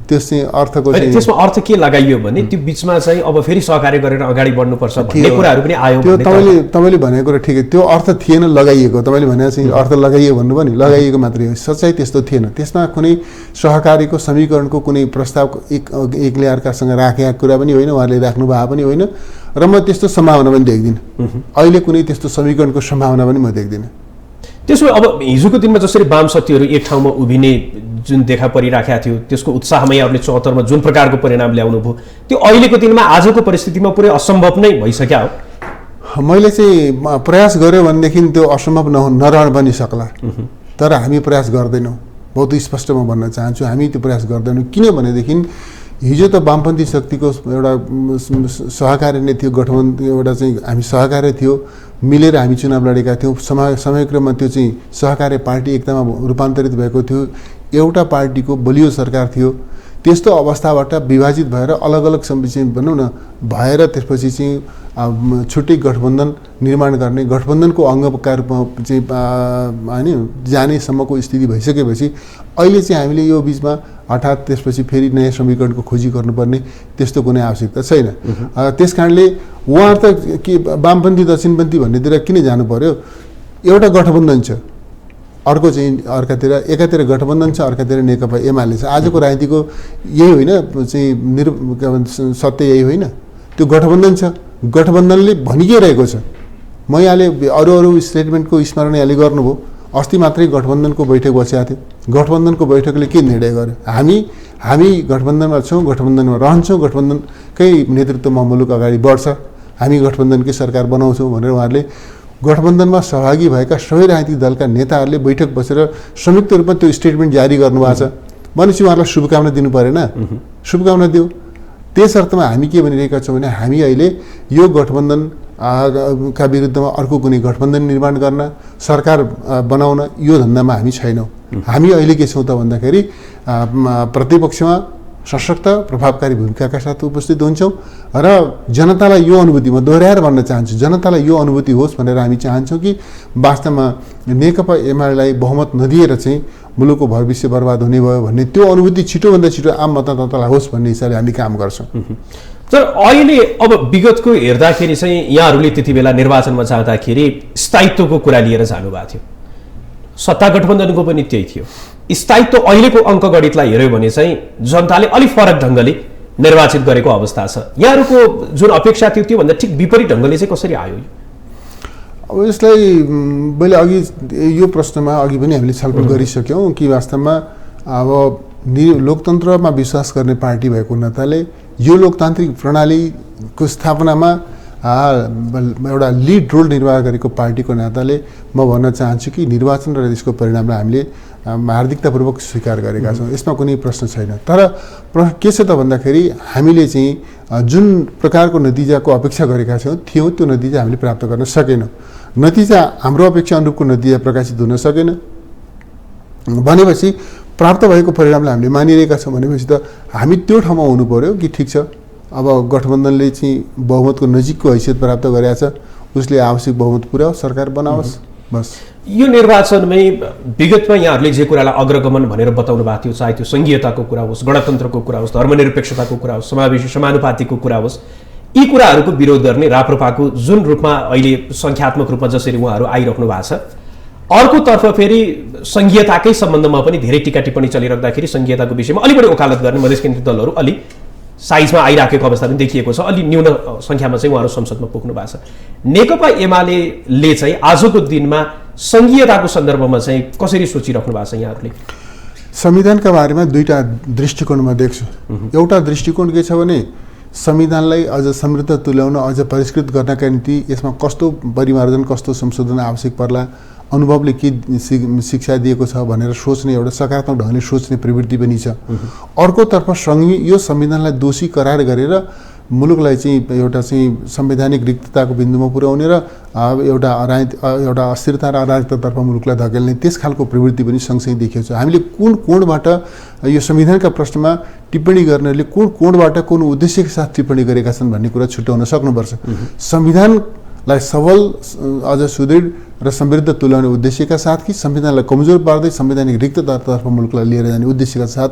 त्यस चाहिँ अर्थको चाहिँ त्यसमा अर्थ के लगाइयो भने त्यो बिचमा चाहिँ अब फेरि सहकार्य गरेर अगाडि बढ्नुपर्छ भन्ने कुराहरू पनि आयो। त्यो तपाईँले भनेको कुरा ठिकै, त्यो अर्थ थिएन लगाइएको। तपाईँले भने चाहिँ अर्थ लगाइयो भन्नुभयो नि, लगाइएको मात्रै हो, सच्चाइ त्यस्तो थिएन। त्यसमा कुनै सहकारीको समीकरणको कुनै प्रस्ताव एक ल्यारकासँग राखेका कुरा पनि होइन, उहाँहरूले राख्नु भएको पनि होइन र म त्यस्तो सम्भावना पनि देख्दिनँ। अहिले कुनै त्यस्तो समीकरणको सम्भावना पनि म देख्दिनँ। त्यसो अब हिजोको दिनमा जसरी वाम शक्तिहरू एक ठाउँमा उभिने जुन देखा परिराखेको थियो त्यसको उत्साहमै यहाँहरूले 74 मा जुन प्रकारको परिणाम ल्याउनु भयो त्यो अहिलेको दिनमा आजको परिस्थितिमा पुरै असम्भव नै भइसक्यो हो। मैले चाहिँ प्रयास गरेँ भनेदेखि त्यो असम्भव नरहन पनि सक्ला, तर हामी प्रयास गर्दैनौँ। बहुत स्पष्ट म भन्न चाहन्छु, हामी त्यो प्रयास गर्दैनौँ। किनभनेदेखि हिजो त वामपन्थी शक्तिको एउटा सहकार्य नै थियो, गठबन्धन एउटा चाहिँ हामी सहकार्य थियो, मिलेर हामी चुनाव लडेका थियौँ। समयक्रममा त्यो चाहिँ सहकार्य पार्टी एकतामा रूपान्तरित भएको थियो, एउटा पार्टीको बलियो सरकार थियो। त्यस्तो अवस्थाबाट विभाजित भएर अलग अलग चाहिँ भनौँ न भएर त्यसपछि चाहिँ छुट्टै गठबन्धन निर्माण गर्ने, गठबन्धनको अङ्गका रूपमा चाहिँ होइन जानेसम्मको स्थिति भइसकेपछि अहिले चाहिँ हामीले यो बिचमा हठात त्यसपछि फेरि नयाँ समीकरणको खोजी गर्नुपर्ने त्यस्तो कुनै आवश्यकता छैन। त्यस कारणले उहाँहरू त के वामपन्थी दक्षिणपन्थी भन्नेतिर किन जानु पर्यो? एउटा गठबन्धन छ, अर्को चाहिँ अर्कातिर, एकातिर गठबन्धन छ, अर्कातिर नेकपा एमाले छ। आजको राजनीतिको यही होइन चाहिँ सत्य यही होइन, त्यो गठबन्धन छ। गठबन्धनले भनिकै रहेको छ। म यहाँले अरू स्टेटमेन्टको स्मरण यहाँले गर्नुभयो, अस्ति मात्रै गठबन्धनको बैठक बसेको थियो। गठबन्धनको बैठकले के निर्णय गर्यो? हामी गठबन्धनमा छौँ, गठबन्धनमा रहन्छौँ, गठबन्धनकै नेतृत्वमा मुलुक अगाडि बढ्छ, हामी गठबन्धनकै सरकार बनाउँछौँ भनेर उहाँहरूले गठबन्धनमा सहभागी भएका सबै राजनीतिक दलका नेताहरूले बैठक बसेर संयुक्त रूपमा त्यो स्टेटमेन्ट जारी गर्नुभएको छ। भनेपछि उहाँहरूलाई शुभकामना दिनु परेन? शुभकामना दियो। त्यस अर्थमा हामी के भनिरहेका छौँ भने हामी अहिले यो गठबन्धन का विरुद्धमा अर्को कुनै गठबन्धन निर्माण गर्न, सरकार बनाउन यो धन्दामा हामी छैनौँ। हामी अहिले के छौँ त भन्दाखेरि प्रतिपक्षमा सशक्त प्रभावकारी भूमिकाका साथ उपस्थित हुन्छौँ र जनतालाई यो अनुभूति, म दोहोऱ्याएर भन्न चाहन्छु, जनतालाई यो अनुभूति होस् भनेर हामी चाहन्छौँ कि वास्तवमा नेकपा एमालेलाई बहुमत नदिएर चाहिँ मुलुकको भविष्य बर्बाद हुने भयो भन्ने त्यो अनुभूति छिटोभन्दा छिटो आम मतदातालाई होस् भन्ने हिसाबले हामी काम गर्छौँ। तर अहिले अब विगतको हेर्दाखेरि चाहिँ यहाँहरूले त्यति बेला निर्वाचनमा जाँदाखेरि स्थायित्वको कुरा लिएर जानुभएको थियो, सत्ता गठबन्धनको पनि त्यही थियो। स्थायित्व अहिलेको अङ्कगणितलाई हेऱ्यो भने चाहिँ जनताले अलिक फरक ढङ्गले निर्वाचित गरेको अवस्था छ। यहाँहरूको जुन अपेक्षा थियो त्योभन्दा ठिक विपरीत ढङ्गले चाहिँ कसरी आयो? अब यसलाई मैले अघि यो प्रश्नमा अघि पनि हामीले छलफल गरिसक्यौँ कि वास्तवमा अब लोकतन्त्रमा विश्वास गर्ने पार्टी भएको हुनाले यो लोकतान्त्रिक प्रणालीको स्थापनामा एउटा लिड रोल निर्वाह गरेको पार्टीको नाताले म भन्न चाहन्छु कि निर्वाचन र त्यसको परिणामलाई हामीले हार्दिकतापूर्वक स्वीकार गरेका छौँ, यसमा कुनै प्रश्न छैन। तर के छ त भन्दाखेरि हामीले चाहिँ जुन प्रकारको नतिजाको अपेक्षा गरेका थियौँ त्यो नतिजा हामीले प्राप्त गर्न सकेनौँ। नतिजा हाम्रो अपेक्षा अनुरूपको नतिजा प्रकाशित हुन सकेन भनेपछि प्राप्त भएको परिणामलाई हामीले मानिरहेका छौँ भनेपछि त हामी त्यो ठाउँमा हुनु पर्यो कि ठिक छ, अब गठबन्धनले चाहिँ बहुमतको नजिकको हैसियत प्राप्त गरेका छ, उसले आवश्यक बहुमत पुर्याओस्, सरकार बनाओस्, बस। यो निर्वाचनमै विगतमा यहाँहरूले जे कुरालाई अग्रगमन भनेर बताउनु भएको थियो, चाहे त्यो सङ्घीयताको कुरा होस्, गणतन्त्रको कुरा होस्, धर्मनिरपेक्षताको कुरा होस्, समावेशी समानुपातिको कुरा होस्, यी कुराहरूको विरोध गर्ने राप्रपाको जुन रूपमा अहिले सङ्ख्यात्मक रूपमा जसरी उहाँहरू आइराख्नु भएको छ, अर्कोतर्फ फेरि सङ्घीयताकै सम्बन्धमा पनि धेरै टिका टिप्पणी चलिराख्दाखेरि सङ्घीयताको विषयमा अलि बढी वकालत गर्ने मधेस केन्द्रित दलहरू अलि साइजमा आइराखेको अवस्था पनि देखिएको छ। अलि न्यून सङ्ख्यामा चाहिँ उहाँहरू संसदमा पुग्नु भएको छ। नेकपा एमाले चाहिँ आजको दिनमा सङ्घीयताको सन्दर्भमा चाहिँ कसरी सोचिराख्नु भएको छ यहाँहरूले? संविधानका बारेमा दुईटा दृष्टिकोणमा देख्छु। एउटा दृष्टिकोण के छ भने संविधानलाई अझ समृद्ध तुल्याउन, अझ परिष्कृत गर्नका निम्ति यसमा कस्तो परिमार्जन, कस्तो संशोधन आवश्यक पर्ला, अनुभवले के शिक्षा दिएको छ भनेर सोच्ने एउटा सकारात्मक ढङ्गले सोच्ने प्रवृत्ति पनि छ। अर्कोतर्फ यो संविधानलाई दोषी करार गरेर मुलुकलाई चाहिँ एउटा चाहिँ संवैधानिक रिक्तताको बिन्दुमा पुर्याउने र एउटा अस्थिरता र अराजकतातर्फ मुलुकलाई धकेल्ने त्यस खालको प्रवृत्ति पनि सँगसँगै देखिएको छ। हामीले कुन कोणबाट यो संविधानका प्रश्नमा टिप्पणी गर्नेहरूले कुन कोणबाट कुन उद्देश्यका साथ टिप्पणी गरेका छन् भन्ने कुरा छुट्याउन सक्नुपर्छ। संविधानलाई सबल, अझ सुदृढ र समृद्ध तुल्याउने उद्देश्यका साथ कि संविधानलाई कमजोर पार्दै संवैधानिक रिक्ततातर्फ मुलुकलाई लिएर जाने उद्देश्यका साथ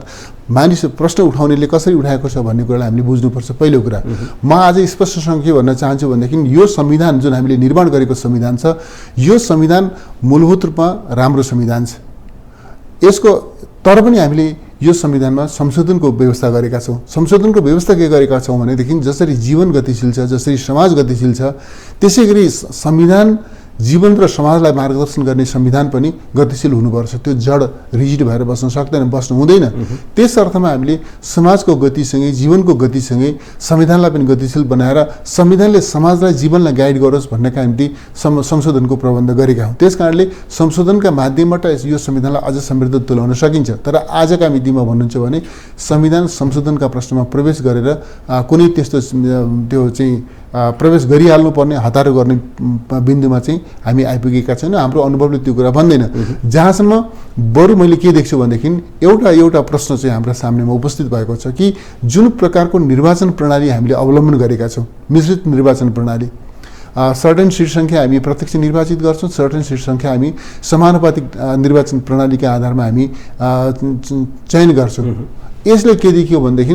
मानिस प्रश्न उठाउनेले कसरी उठाएको छ भन्ने कुरालाई हामीले बुझ्नुपर्छ। पहिलो कुरा म आज स्पष्टसँग के भन्न चाहन्छु भनेदेखि यो संविधान जुन हामीले निर्माण गरेको संविधान छ, यो संविधान मूलभूत रूपमा राम्रो संविधान छ। यसको तर पनि हामीले यो संविधानमा संशोधनको व्यवस्था गरेका छौँ। संशोधनको व्यवस्था के गरेका छौँ भनेदेखि जसरी जीवन गतिशील छ, जसरी समाज गतिशील छ, त्यसै गरी संविधान जीवन र समाजलाई मार्गदर्शन गर्ने संविधान पनि गतिशील हुनुपर्छ। त्यो जड रिजिड भएर बस्न सक्दैन, बस्नु हुँदैन। त्यस अर्थमा हामीले समाजको गतिसँगै जीवनको गतिसँगै संविधानलाई पनि गतिशील बनाएर संविधानले समाजलाई जीवनलाई गाइड गरोस् भन्नेका निम्ति संशोधनको प्रबन्ध गरेका हौँ। त्यस कारणले संशोधनका माध्यमबाट यो संविधानलाई अझ समृद्ध तुल्याउन सकिन्छ। तर आजका मितिमा भन्नुहुन्छ भने संविधान संशोधनका प्रश्नमा प्रवेश गरेर कुनै त्यस्तो त्यो चाहिँ प्रवेश गरिहाल्नुपर्ने हतारो गर्ने बिन्दुमा चाहिँ हामी आइपुगेका छैनौँ। हाम्रो अनुभवले त्यो कुरा भन्दैन। जहाँसम्म बरु मैले के देख्छु भनेदेखि एउटा प्रश्न चाहिँ हाम्रो सामनेमा उपस्थित भएको छ कि जुन प्रकारको निर्वाचन प्रणाली हामीले अवलम्बन गरेका छौँ, मिश्रित निर्वाचन प्रणाली, सर्टेन सिट सङ्ख्या हामी प्रत्यक्ष निर्वाचित गर्छौँ, सर्टेन सिट सङ्ख्या हामी समानुपातिक निर्वाचन प्रणालीका आधारमा हामी चयन गर्छौँ। यसले के देखियो भनेदेखि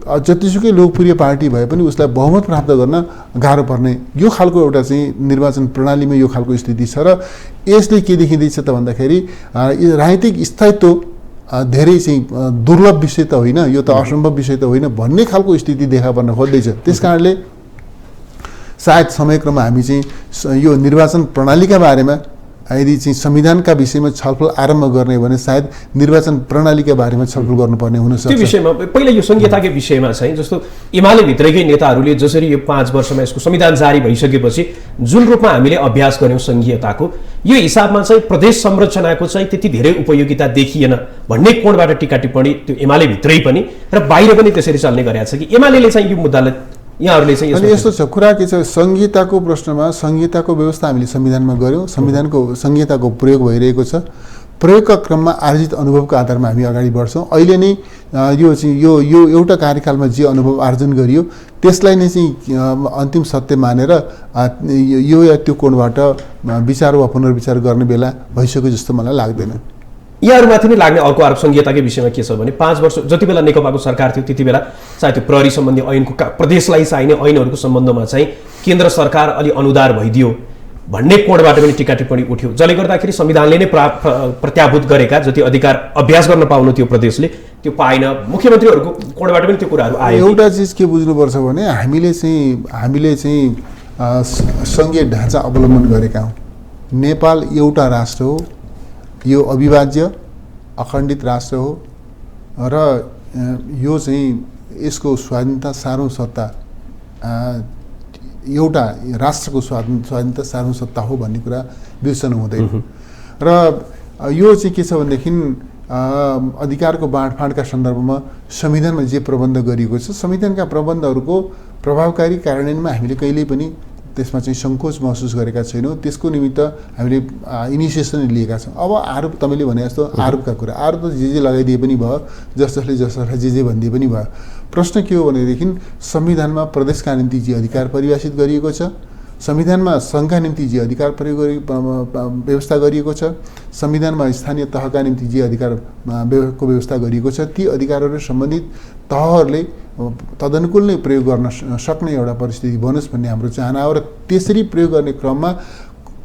जतिसुकै लोकप्रिय पार्टी भए पनि उसलाई बहुमत प्राप्त गर्न गाह्रो पर्ने यो खालको एउटा चाहिँ निर्वाचन प्रणालीमा यो खालको स्थिति छ। र यसले के देखिँदैछ त भन्दाखेरि राजनीतिक स्थायित्व धेरै चाहिँ दुर्लभ विषय त होइन, यो त असम्भव विषय त होइन भन्ने खालको स्थिति देखा पर्न खोज्दैछ। त्यस कारणले सायद समयक्रममा हामी चाहिँ यो निर्वाचन प्रणालीका बारेमा यदि चाहिँ संविधानका विषयमा छलफल आरम्भ गर्ने भने सायद निर्वाचन प्रणालीका बारेमा छलफल गर्नुपर्ने हुनसक्छ। त्यो विषयमा पहिला यो संहिताकै विषयमा चाहिँ जस्तो एमाले भित्रकै नेताहरूले जसरी यो 5 वर्षमा यसको संविधान जारी भइसकेपछि जुन रूपमा हामीले अभ्यास गर्यौँ संघीयताको, यो हिसाबमा चाहिँ प्रदेश संरचनाको चाहिँ त्यति धेरै उपयोगिता देखिएन भन्ने कोणबाट टीका टिप्पणी त्यो एमाले भित्रै पनि र बाहिर पनि त्यसरी चल्ने गरेको छ कि एमाले चाहिँ यो मुद्दालाई यहाँहरूले चाहिँ अनि यस्तो छ कुरा के छ, संहिताको प्रश्नमा संहिताको व्यवस्था हामीले संविधानमा गऱ्यौँ, संहिताको प्रयोग भइरहेको छ। प्रयोगका क्रममा आर्जित अनुभवको आधारमा हामी अगाडि बढ्छौँ। अहिले नै यो एउटा कार्यकालमा जे अनुभव आर्जन गरियो त्यसलाई नै चाहिँ अन्तिम सत्य मानेर यो या त्यो कोणबाट विचार वा पुनर्विचार गर्ने बेला भइसक्यो जस्तो मलाई लाग्दैन। यहाँहरूमाथि नै लाग्ने अर्को आरोप संहिताकै विषयमा के छ भने 5 वर्ष जति बेला नेकपाको सरकार थियो त्यति बेला चाहे त्यो प्रहरी सम्बन्धी ऐनको प्रदेशलाई चाहिने ऐनहरूको सम्बन्धमा चाहिँ केन्द्र सरकार अलि अनुदार भइदियो भन्ने कोणबाट पनि टीका टिप्पणी उठ्यो, जसले गर्दाखेरि संविधानले नै प्रत्याभूत गरेका जति अधिकार अभ्यास गर्न पाउनु थियो प्रदेशले त्यो पाएन। मुख्यमन्त्रीहरूको कोणबाट पनि त्यो कुराहरू आयो। एउटा चिज के बुझ्नुपर्छ भने हामीले चाहिँ सङ्घीय ढाँचा अवलम्बन गरेका हौँ। नेपाल एउटा राष्ट्र हो, यो अविभाज्य अखण्डित राष्ट्र हो र यो चाहिँ यसको स्वाधीनता सार्वभौम सत्ता एउटा राष्ट्रको स्वाधीनता सार्वभौम सत्ता हो भन्ने कुरा बिर्सनु हुँदैन। र यो चाहिँ के छ भनेदेखि अधिकारको बाँडफाँडका सन्दर्भमा संविधानमा जे प्रबन्ध गरिएको छ संविधानका प्रबन्धहरूको प्रभावकारी कार्यान्वयनमा हामीले कहिल्यै पनि त्यसमा चाहिँ सङ्कोच महसुस गरेका छैनौँ। त्यसको निमित्त हामीले इनिसिएसन लिएका छौँ। अब आरोप तपाईँले भने जस्तो आरोपका कुरा, आरोप त जे लगाइदिए पनि भयो, जसले जे भनिदिए पनि भयो। प्रश्न के हो भनेदेखि संविधानमा प्रदेशका निम्ति जे अधिकार परिभाषित गरिएको छ, संविधानमा सङ्घका निम्ति जे अधिकार प्रयोग व्यवस्था गरिएको छ, संविधानमा स्थानीय तहका निम्ति जे अधिकारको व्यवस्था गरिएको छ, ती अधिकारहरू सम्बन्धित तहहरूले तदनुकूल नै प्रयोग गर्न सक्ने एउटा परिस्थिति बनोस् भन्ने हाम्रो चाहना हो। र त्यसरी प्रयोग गर्ने क्रममा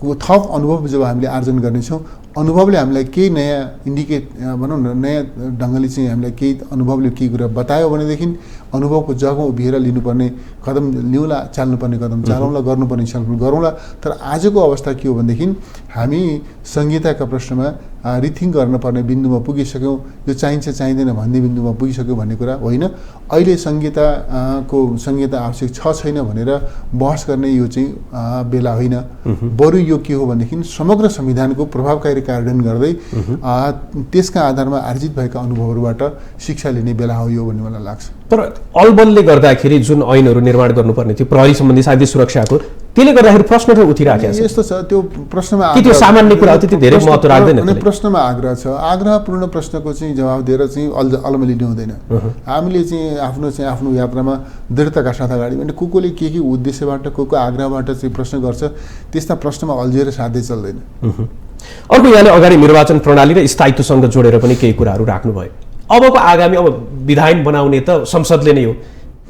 थप अनुभव जब हामीले आर्जन गर्नेछौँ, अनुभवले हामीलाई केही नयाँ इन्डिकेट भनौँ न नयाँ ढङ्गले चाहिँ हामीलाई केही अनुभवले केही कुरा बतायो भनेदेखि अनुभवको जगमा उभिएर लिनुपर्ने कदम लिउँला, चाल्नुपर्ने कदम चालौँला, गर्नुपर्ने छलफल गरौँला। तर आजको अवस्था के हो भनेदेखि हामी संहिताका प्रश्नमा रिथिङ गर्नुपर्ने बिन्दुमा पुगिसक्यौँ। यो चाहिन्छ चाहिँदैन भन्ने बिन्दुमा पुगिसक्यो भन्ने कुरा होइन। अहिले संहिता आवश्यक छ छैन भनेर बहस गर्ने यो चाहिँ बेला होइन। बरु यो के हो भनेदेखि समग्र संविधानको प्रभावकारी कार्यान्वयन गर्दै त्यसका आधारमा आर्जित भएका अनुभवहरूबाट शिक्षा लिने बेला हो यो भन्ने मलाई लाग्छ। तर अलबलले गर्दाखेरि जुन ऐनहरू निर्माण गर्नुपर्ने थियो प्रहरी सम्बन्धी साथै सुरक्षाको, त्यसले गर्दाखेरि प्रश्नहरू उठिराखेको छ। यस्तो छ त्यो प्रश्नमा त्यो सामान्य कुरा त्यति धेरै महत्त्व राख्दैन। प्रश्नमा आग्रह छ, आग्रहपूर्ण प्रश्नको चाहिँ जवाब दिएर चाहिँ अलमलिनु हुँदैन। हामीले चाहिँ आफ्नो यात्रामा दृढताका साथ अगाडि भने कोले के उद्देश्यबाट को आग्रहबाट चाहिँ प्रश्न गर्छ, त्यस्ता प्रश्नमा अल्झिएर साध्यै चल्दैन। अर्को यहाँले अगाडि निर्वाचन प्रणाली र स्थायित्वसँग जोडेर पनि केही कुराहरू राख्नुभयो। अबको आगामी विधायन बनाउने त संसदले नै हो।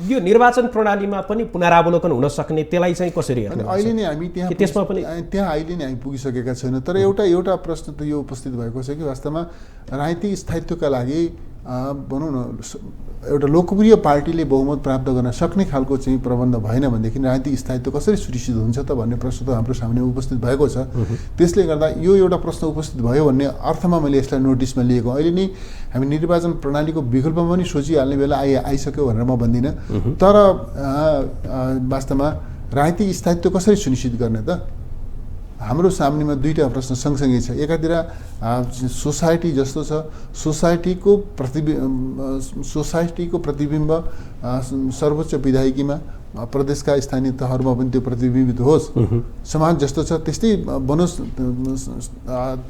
यो निर्वाचन प्रणालीमा पनि पुनरावलोकन हुन सक्ने त्यसलाई चाहिँ कसरी हेर्नु? अहिले नै हामी त्यसमा पनि अहिले नै हामी पुगिसकेका छैनौँ। तर एउटा प्रश्न त यो उपस्थित भएको छ कि वास्तवमा राजनीतिक स्थायित्वका लागि भनौँ न एउटा लोकप्रिय पार्टीले बहुमत प्राप्त गर्न सक्ने खालको चाहिँ प्रबन्ध भएन भनेदेखि राजनीतिक स्थायित्व कसरी सुनिश्चित हुन्छ त भन्ने प्रश्न त हाम्रो सामने उपस्थित भएको छ। त्यसले गर्दा यो एउटा प्रश्न उपस्थित भयो भन्ने अर्थमा मैले यसलाई नोटिसमा लिएको। अहिले नै हामी निर्वाचन प्रणालीको विकल्पमा पनि सोचिहाल्ने बेला आइसक्यो भनेर म भन्दिनँ, तर वास्तवमा राजनीतिक स्थायित्व कसरी सुनिश्चित गर्ने त? हाम्रो सामनेमा दुईवटा प्रश्न सँगसँगै छ। एकातिर सोसाइटी जस्तो छ, सोसाइटीको प्रतिबिम्ब सर्वोच्च विधायकीमा प्रदेशका स्थानीय तहहरूमा पनि त्यो प्रतिबिम्बित होस्। समाज जस्तो छ त्यस्तै बनोस्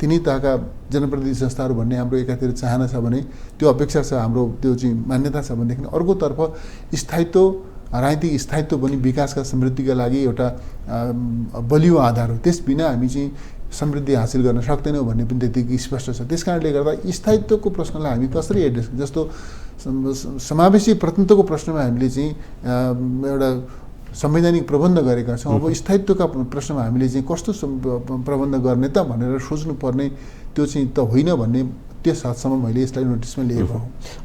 तिनै तहका जनप्रतिनिधि संस्थाहरू भन्ने हाम्रो एकातिर चाहना छ भने, त्यो अपेक्षा छ, हाम्रो त्यो चाहिँ मान्यता छ भनेदेखि अर्कोतर्फ स्थायित्व, राजनीतिक स्थायित्व पनि विकासका समृद्धिका लागि एउटा बलियो आधार हो। त्यस बिना हामी चाहिँ समृद्धि हासिल गर्न सक्दैनौँ भन्ने पनि त्यतिकै स्पष्ट छ। त्यस कारणले गर्दा स्थायित्वको प्रश्नलाई हामी कसरी एड्रेस, जस्तो समावेशी प्रतिनिधित्वको प्रश्नमा हामीले चाहिँ एउटा संवैधानिक प्रबन्ध गरेका छौँ, अब स्थायित्वका प्रश्नमा हामीले चाहिँ कस्तो प्रबन्ध गर्ने त भनेर सोच्नुपर्ने त्यो चाहिँ त होइन भन्ने त्यस हदसम्म मैले यसलाई नोटिसमा लिएको हो।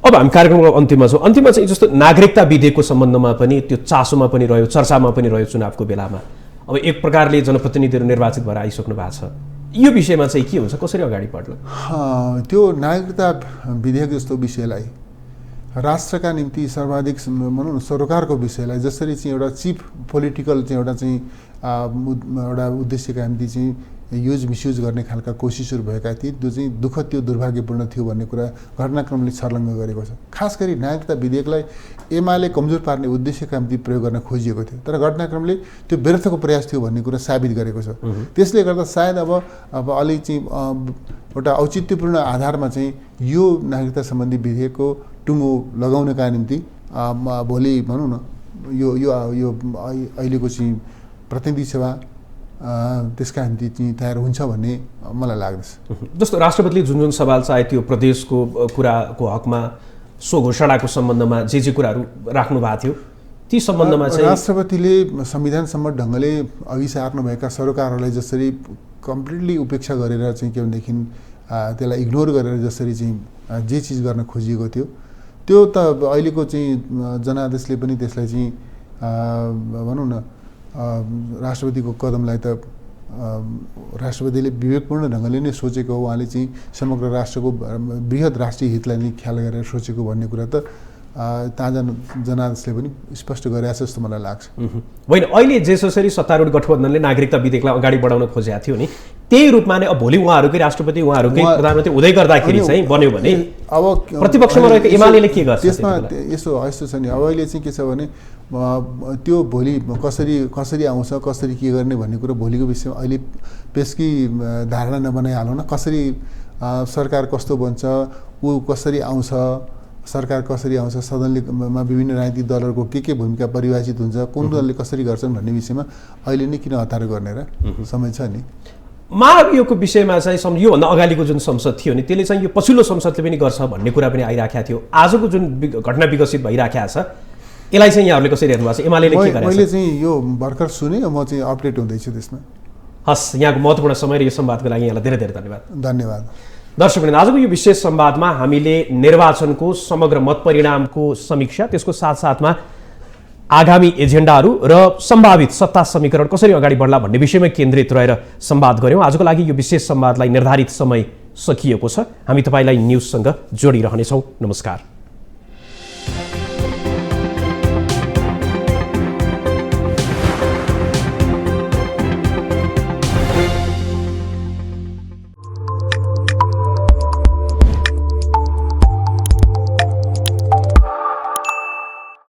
अब हामी कार्यक्रमको अन्तिममा छौँ। अन्तिममा चाहिँ जस्तो नागरिकता विधेयकको सम्बन्धमा पनि त्यो चासोमा पनि रह्यो, चर्चामा पनि रह्यो चुनावको बेलामा। अब एक प्रकारले जनप्रतिनिधिहरू निर्वाचित भएर आइसक्नु भएको छ, यो विषयमा चाहिँ के हुन्छ, कसरी अगाडि बढ्ला? त्यो नागरिकता विधेयक जस्तो विषयलाई राष्ट्रका निम्ति सर्वाधिक भनौँ न सरोकारको विषयलाई जसरी चाहिँ एउटा चिप पोलिटिकल चाहिँ एउटा उद्देश्यका निम्ति चाहिँ युज मिसयुज गर्ने खालका कोसिसहरू भएका थिए, त्यो चाहिँ दुःखद, त्यो दुर्भाग्यपूर्ण थियो भन्ने कुरा घटनाक्रमले छर्लङ्ग गरेको छ। खास गरी नागरिकता विधेयकलाई एमाले कमजोर पार्ने उद्देश्यका निम्ति प्रयोग गर्न खोजिएको थियो, तर घटनाक्रमले त्यो व्यर्थको प्रयास थियो भन्ने कुरा साबित गरेको छ। त्यसले गर्दा सायद अब अलि चाहिँ एउटा औचित्यपूर्ण आधारमा चाहिँ यो नागरिकता सम्बन्धी विधेयकको टुङ्गो लगाउनका निम्ति भोलि भनौँ न यो अहिलेको चाहिँ प्रतिनिधि सभा त्यसका निम्ति चाहिँ तयार हुन्छ भन्ने मलाई लाग्दछ। जस्तो राष्ट्रपतिले जुन जुन सवाल चाहे त्यो प्रदेशको कुराको हकमा, सो घोषणाको सम्बन्धमा जे कुराहरू राख्नु भएको थियो ती सम्बन्धमा चाहिँ राष्ट्रपतिले संविधान सम्मत ढङ्गले अघि सार्नुभएका सरोकारहरूलाई जसरी कम्प्लिटली उपेक्षा गरेर चाहिँ के भनेदेखि त्यसलाई इग्नोर गरेर जसरी चाहिँ जे चिज गर्न खोजिएको थियो त्यो त अहिलेको चाहिँ जनादेशले पनि त्यसलाई चाहिँ भनौँ न राष्ट्रपतिको कदमलाई त राष्ट्रपतिले विवेकपूर्ण ढङ्गले नै सोचेको हो, उहाँले चाहिँ समग्र राष्ट्रको बृहत राष्ट्रिय हितलाई नै ख्याल गरेर सोचेको भन्ने कुरा त ताजा जनादेशले पनि स्पष्ट गरेको छ जस्तो मलाई लाग्छ। होइन, अहिले जसरी सत्तारूढ गठबन्धनले नागरिकता विधेयकलाई अगाडि बढाउन खोजेको थियो नि, त्यही रूपमा नै अब भोलि उहाँहरूकै राष्ट्रपति, उहाँहरूकै प्रधानमन्त्री हुँदै गर्दाखेरि चाहिँ बन्यो भने अब प्रतिपक्षमा रहेको एमालेले के गर्छ? त्यसमा यस्तो छ नि, अब अहिले चाहिँ के छ भने त्यो भोलि कसरी आउँछ, कसरी के गर्ने भन्ने कुरो भोलिको विषयमा अहिले पेशकी धारणा नबनाइहालौँ न। कसरी सरकार कस्तो बन्छ, ऊ कसरी आउँछ, सरकार कसरी आउँछ, सदनमा विभिन्न राजनीतिक दलहरूको के भूमिका परिभाषित हुन्छ, कुन दलले कसरी गर्छन् भन्ने विषयमा अहिले नै किन हतार गर्ने र समय छ नि। महाभियोगको विषयमा चाहिँ योभन्दा अगाडिको जुन संसद थियो नि त्यसले चाहिँ यो पछिल्लो संसदले पनि गर्छ भन्ने कुरा पनि आइराखेको थियो। आजको जुन घटना विकसित भइराखेको छ यसलाई चाहिँ यहाँहरूले कसरी हेर्नु भएको छ? एमाले के गरेछ? मैले चाहिँ यो भर्खर सुने, म चाहिँ अपडेट हुँदैछु त्यसमा। हस्, यहाँको महत्त्वपूर्ण समय र यो संवादको लागि यहाँलाई धेरै धेरै धन्यवाद। धन्यवाद। दर्शकवृन्द, आजको यो विशेष संवादमा हामीले निर्वाचनको समग्र मत परिणामको समीक्षा, त्यसको साथसाथमा आगामी एजेन्डाहरू र सम्भावित सत्ता समीकरण कसरी अगाडि बढ्ला भन्ने विषयमा केन्द्रित रहेर संवाद गऱ्यौँ। आजको लागि यो विशेष संवादलाई निर्धारित समय सकिएको छ। हामी तपाईँलाई न्युजसँग जोडिरहनेछौँ। नमस्कार।